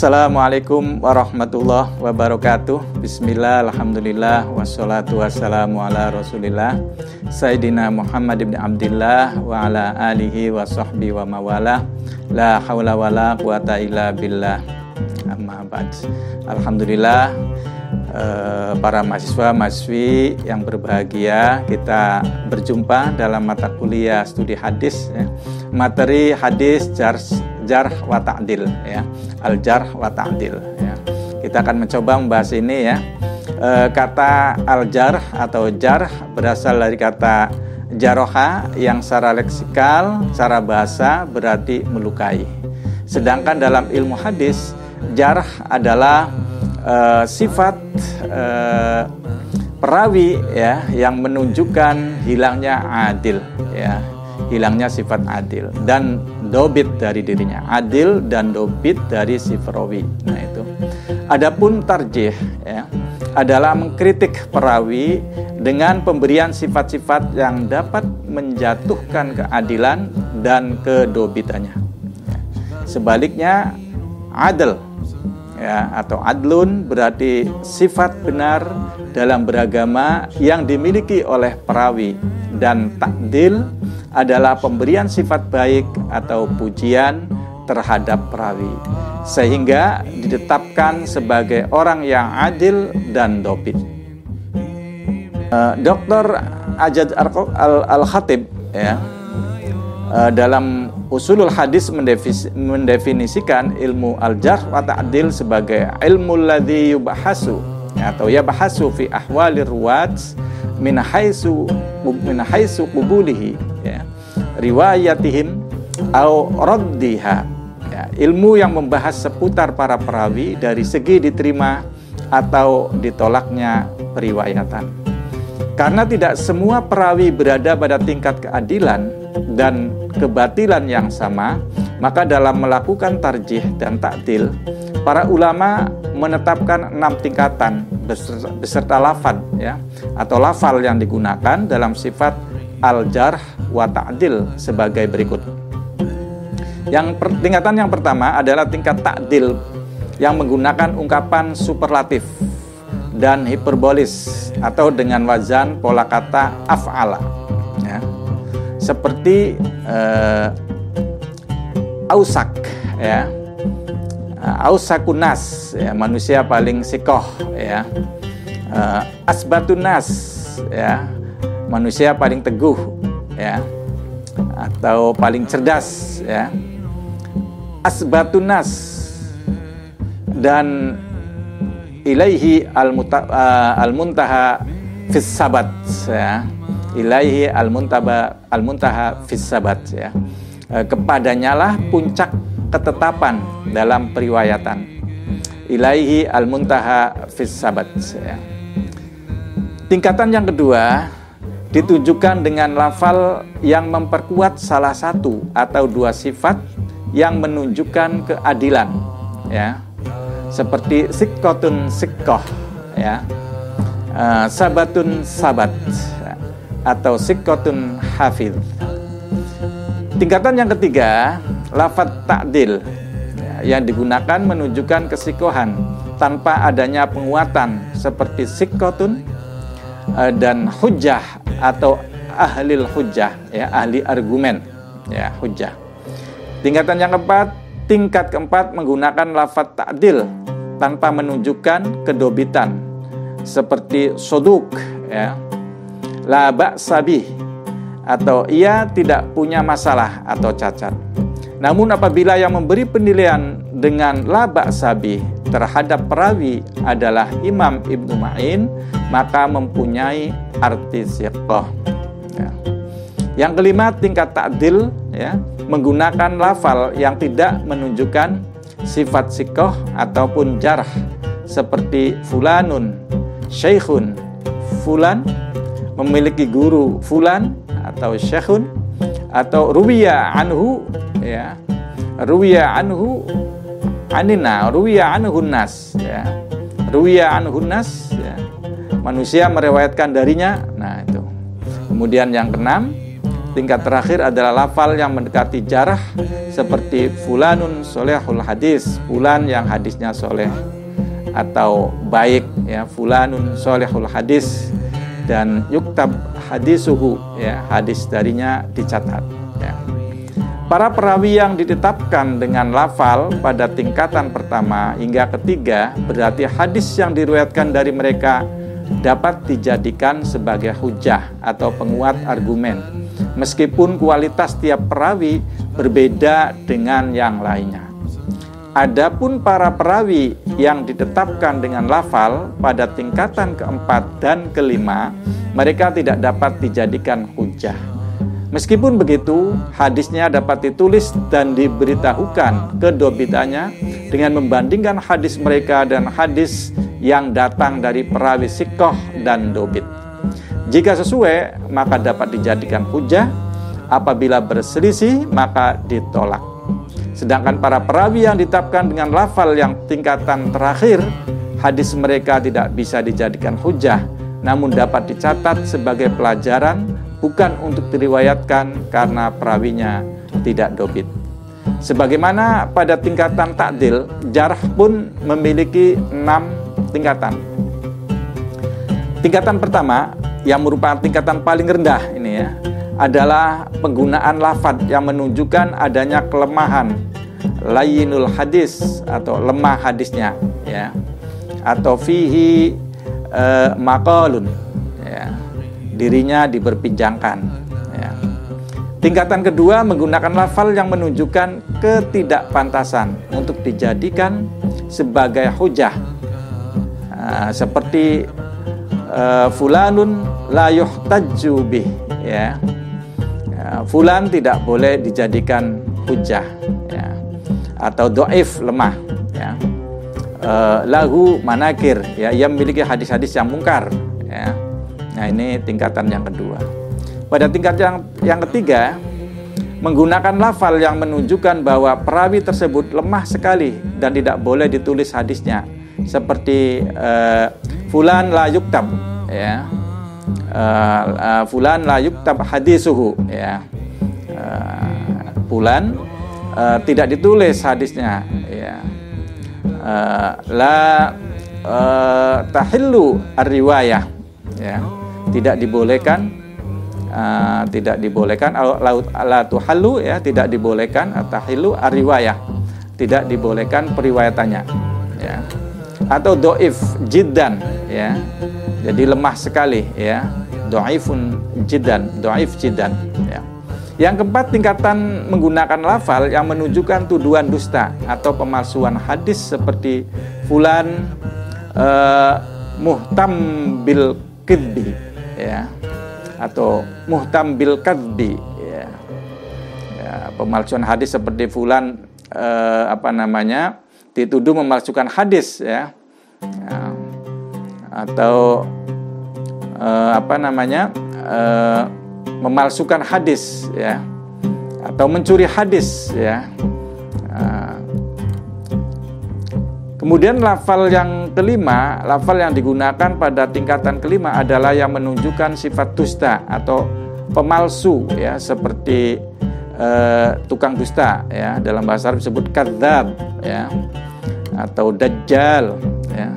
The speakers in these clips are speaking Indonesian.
Assalamualaikum warahmatullahi wabarakatuh. Bismillah, alhamdulillah, wassalatu wassalamu ala rasulillah Sayyidina Muhammad ibn Abdillah wa ala alihi wa sahbihi wa mawalah. La hawla wa la quwata illa billah. Amma ba'd. Alhamdulillah, para mahasiswa-mahasiswi yang berbahagia, kita berjumpa dalam mata kuliah studi hadis, ya. Materi hadis jarh wa ta'dil, ya. Al-jarh wa ta'dil, ya. Kita akan mencoba membahas ini, ya. Kata al-jarh atau jarh berasal dari kata jaroha yang secara leksikal, secara bahasa berarti melukai. Sedangkan dalam ilmu hadis, jarh adalah sifat perawi, ya, yang menunjukkan hilangnya adil, ya, hilangnya sifat adil dan dobit dari dirinya, adil dan dobit dari si perawi. Nah itu. Adapun tarjih, ya, adalah mengkritik perawi dengan pemberian sifat-sifat yang dapat menjatuhkan keadilan dan kedobitannya. Sebaliknya adil, ya, atau adlun berarti sifat benar dalam beragama yang dimiliki oleh perawi, dan ta'dil adalah pemberian sifat baik atau pujian terhadap perawi sehingga ditetapkan sebagai orang yang adil dan dobit. Dr. Ajad Al-Khatib, ya, dalam Usulul Hadis mendefinisikan ilmu al-jarh wa ta'dil sebagai ilmu alladhi yubahasu, atau yabahasu fi ahwalir ruwat min haitsu qubulihi, ya, riwayatihim au raddiha, ya, ilmu yang membahas seputar para perawi dari segi diterima atau ditolaknya periwayatan. Karena tidak semua perawi berada pada tingkat keadilan dan kebatilan yang sama, maka dalam melakukan tarjih dan ta'dil, para ulama menetapkan 6 tingkatan beserta lafad, ya, atau lafal yang digunakan dalam sifat al-jarh wa ta'dil sebagai berikut. Tingkatan yang pertama adalah tingkat ta'dil yang menggunakan ungkapan superlatif dan hiperbolis atau dengan wazan pola kata af'ala, ya. Seperti ausak, ya, ausakunas, ya, manusia paling sikoh, ya, asbatunas, ya, manusia paling teguh, ya, atau paling cerdas, ya, asbatunas, dan ilaihi al-muntaha fis sabat, ya, ilaihi al-muntaha fis sabat, ya, kepadanya lah puncak ketetapan dalam periwayatan, ilaihi al-muntaha fis sabat, ya. Tingkatan yang kedua ditujukan dengan lafal yang memperkuat salah satu atau dua sifat yang menunjukkan keadilan, ya, seperti sikkotun sikkoh, ya, sabatun sabat, atau sikkotun hafidh. Tingkatan yang ketiga, lafaz ta'dil, ya, yang digunakan menunjukkan kesikohan tanpa adanya penguatan seperti sikkotun dan hujjah atau ahlil hujjah, ya, ahli argumen, ya, hujjah. Tingkat keempat menggunakan lafaz ta'dil tanpa menunjukkan kedobitan seperti soduk, ya, la ba'sa bih, atau ia tidak punya masalah atau cacat. Namun apabila yang memberi penilaian dengan la ba'sa bih terhadap perawi adalah Imam Ibnu Ma'in, maka mempunyai arti siqah, ya. Yang kelima, tingkat ta'dil, ya, menggunakan lafal yang tidak menunjukkan sifat siqah ataupun jarh seperti fulanun syekhun, fulan memiliki guru fulan atau syekhun, atau ruwiya anhu, ya, ruwiya anhu anina, ruwiya anhun nas, ya, ruwiya anhun nas, ya, manusia meriwayatkan darinya. Nah itu. Kemudian yang keenam, tingkat terakhir adalah lafal yang mendekati jarah seperti fulanun solehul hadis, fulan yang hadisnya soleh atau baik, ya, fulanun solehul hadis, dan yuktab hadisuhu, ya, hadis darinya dicatat, ya. Para perawi yang ditetapkan dengan lafal pada tingkatan pertama hingga ketiga berarti hadis yang diriwayatkan dari mereka dapat dijadikan sebagai hujah atau penguat argumen, meskipun kualitas tiap perawi berbeda dengan yang lainnya. Adapun para perawi yang ditetapkan dengan lafal pada tingkatan keempat dan kelima, mereka tidak dapat dijadikan hujah. Meskipun begitu, hadisnya dapat ditulis dan diberitahukan kedobitannya dengan membandingkan hadis mereka dan hadis yang datang dari perawi sikoh dan dobit. Jika sesuai, maka dapat dijadikan hujah. Apabila berselisih, maka ditolak. Sedangkan para perawi yang ditetapkan dengan lafal yang tingkatan terakhir, hadis mereka tidak bisa dijadikan hujah, namun dapat dicatat sebagai pelajaran, bukan untuk diriwayatkan karena perawinya tidak dobit. Sebagaimana pada tingkatan takdil, jarh pun memiliki 6 tingkatan. Tingkatan pertama, yang merupakan tingkatan paling rendah ini, ya, adalah penggunaan lafadz yang menunjukkan adanya kelemahan, layyinul hadis atau lemah hadisnya, ya, atau fihi maqalun, ya, dirinya diperbincangkan, ya. Tingkatan kedua menggunakan lafal yang menunjukkan ketidakpantasan untuk dijadikan sebagai hujah, seperti fulanun la yuhtajju bih, ya, fulan tidak boleh dijadikan hujah, ya, atau dhaif, lemah, ya, lahu manakir, ya, ia memiliki hadis-hadis yang mungkar, ya. Nah, ini tingkatan yang kedua. Pada tingkat yang ketiga, menggunakan lafal yang menunjukkan bahwa perawi tersebut lemah sekali dan tidak boleh ditulis hadisnya, seperti fulan la yuktab, ya, fulan la yuktab hadisuhu, ya, fulan tidak ditulis hadisnya, ya, la tahillu ar-riwayah, ya, tidak dibolehkan, la tuhallu, ya, tidak dibolehkan, tahillu ar-riwayah, tidak dibolehkan periwayatannya, ya, atau dhaif jiddan, ya, jadi lemah sekali, ya, dhaifun jiddan, dhaif jiddan, ya. Yang keempat, tingkatan menggunakan lafal yang menunjukkan tuduhan dusta atau pemalsuan hadis, seperti fulan muhtam bil kidbi, ya, atau muhtam bil kadbi, ya, ya, pemalsuan hadis seperti fulan dituduh memalsukan hadis, ya, ya, atau memalsukan hadis, ya, atau mencuri hadis, ya. Kemudian lafal yang kelima, lafal yang digunakan pada tingkatan kelima adalah yang menunjukkan sifat dusta atau pemalsu, ya, seperti tukang dusta, ya, dalam bahasa Arab disebut kadzab, ya, atau dajjal, ya,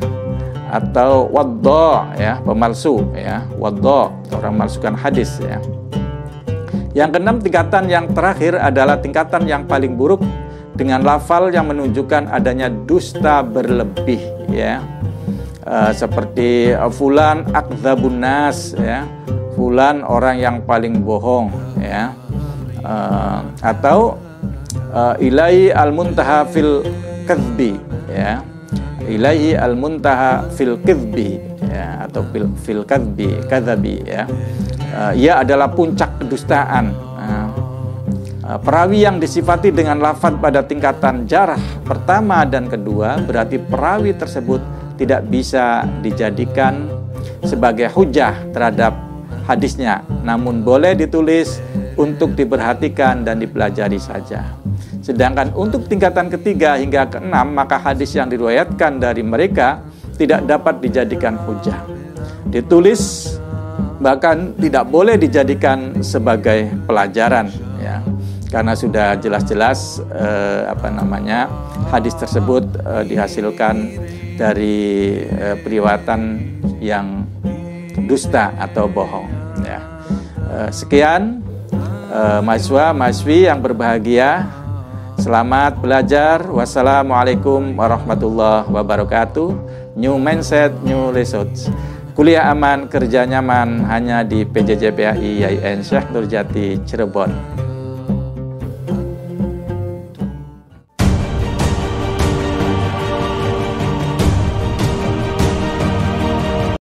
atau wadda, ya, pemalsu, ya, wadda, orang memalsukan hadis, ya. Yang keenam, tingkatan yang terakhir adalah tingkatan yang paling buruk, dengan lafal yang menunjukkan adanya dusta berlebih, ya, seperti fulan akdzabun nas, ya, fulan orang yang paling bohong, ya, atau ilaihi al-muntaha fil kadzbi, ya, ilaihi al-muntaha fil kadzbi, ya, atau fil kadzabi, ya, ia adalah puncak kedustaan. Perawi yang disifati dengan lafadz pada tingkatan jarh pertama dan kedua berarti perawi tersebut tidak bisa dijadikan sebagai hujah terhadap hadisnya, namun boleh ditulis untuk diperhatikan dan dipelajari saja. Sedangkan untuk tingkatan ketiga hingga keenam, maka hadis yang diriwayatkan dari mereka tidak dapat dijadikan hujah. Ditulis bahkan tidak boleh dijadikan sebagai pelajaran, ya, karena sudah jelas-jelas hadis tersebut dihasilkan dari periwayatan yang dusta atau bohong, ya. Sekian mahasiswa-mahasiswi yang berbahagia, selamat belajar. Wassalamualaikum warahmatullahi wabarakatuh. New mindset, new results. Kuliah aman, kerja nyaman, hanya di PJJ PAI IAIN Syekh Nurjati Cirebon.